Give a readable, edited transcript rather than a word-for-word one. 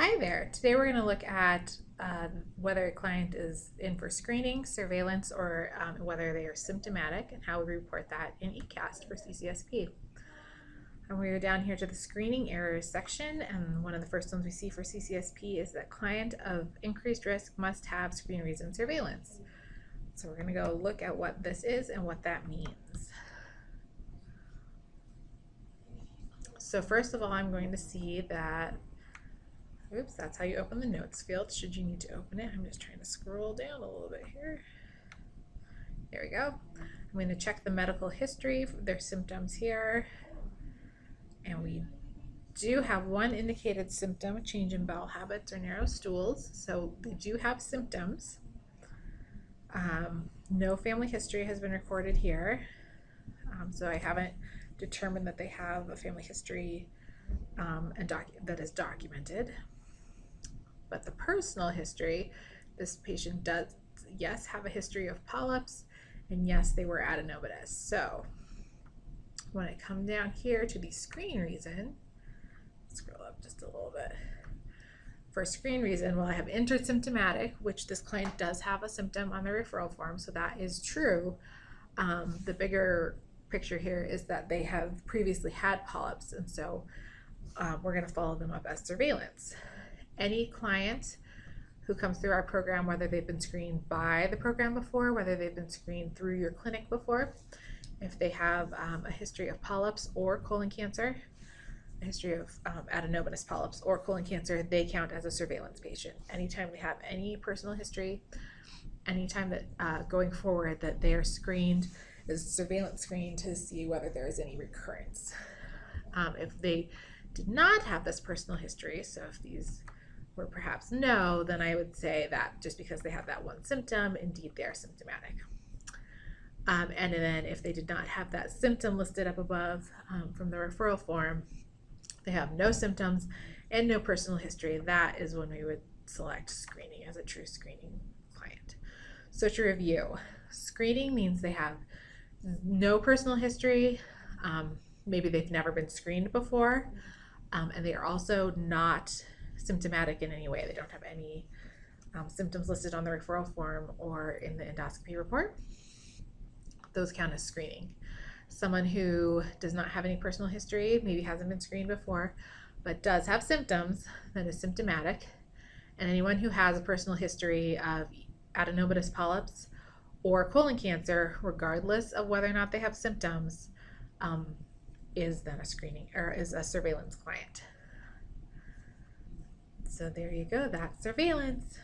Hi there. Today we're going to look at whether a client is in for screening, surveillance, or whether they are symptomatic and how we report that in eCaST for CCSP. And we're down here to the screening errors section, and one of the first ones we see for CCSP is that client of increased risk must have screen reason surveillance. So we're going to go look at what this is and what that means. So first of all, I'm going to see that oops, that's how you open the notes field, should you need to open it. I'm just trying to scroll down a little bit here. There we go. I'm going to check the medical history, their symptoms here. And we do have one indicated symptom, a change in bowel habits or narrow stools. So they do have symptoms. No family history has been recorded here. So I haven't determined that they have a family history that is documented. But the personal history, this patient does, yes, have a history of polyps, and yes, they were adenomatous. So when I come down here to the screen reason, scroll up just a little bit. For screen reason, well, I have entered symptomatic, which this client does have a symptom on the referral form, so that is true. The bigger picture here is that they have previously had polyps, and so we're going to follow them up as surveillance. Any client who comes through our program, whether they've been screened by the program before, whether they've been screened through your clinic before, if they have a history of polyps or colon cancer, a history of adenomatous polyps or colon cancer, they count as a surveillance patient. Anytime they have any personal history, anytime that going forward that they are screened, is surveillance screened to see whether there is any recurrence. If they did not have this personal history, so if these were perhaps no, then I would say that just because they have that one symptom, indeed they are symptomatic. And then if they did not have that symptom listed up above from the referral form, they have no symptoms and no personal history, that is when we would select screening as a true screening client. So to review, screening means they have no personal history, maybe they've never been screened before, and they are also not symptomatic in any way. They don't have any symptoms listed on the referral form or in the endoscopy report. Those count as screening. Someone who does not have any personal history, maybe hasn't been screened before, but does have symptoms, that is symptomatic. And anyone who has a personal history of adenomatous polyps or colon cancer, regardless of whether or not they have symptoms, is then a screening or is a surveillance client. So there you go, that's surveillance.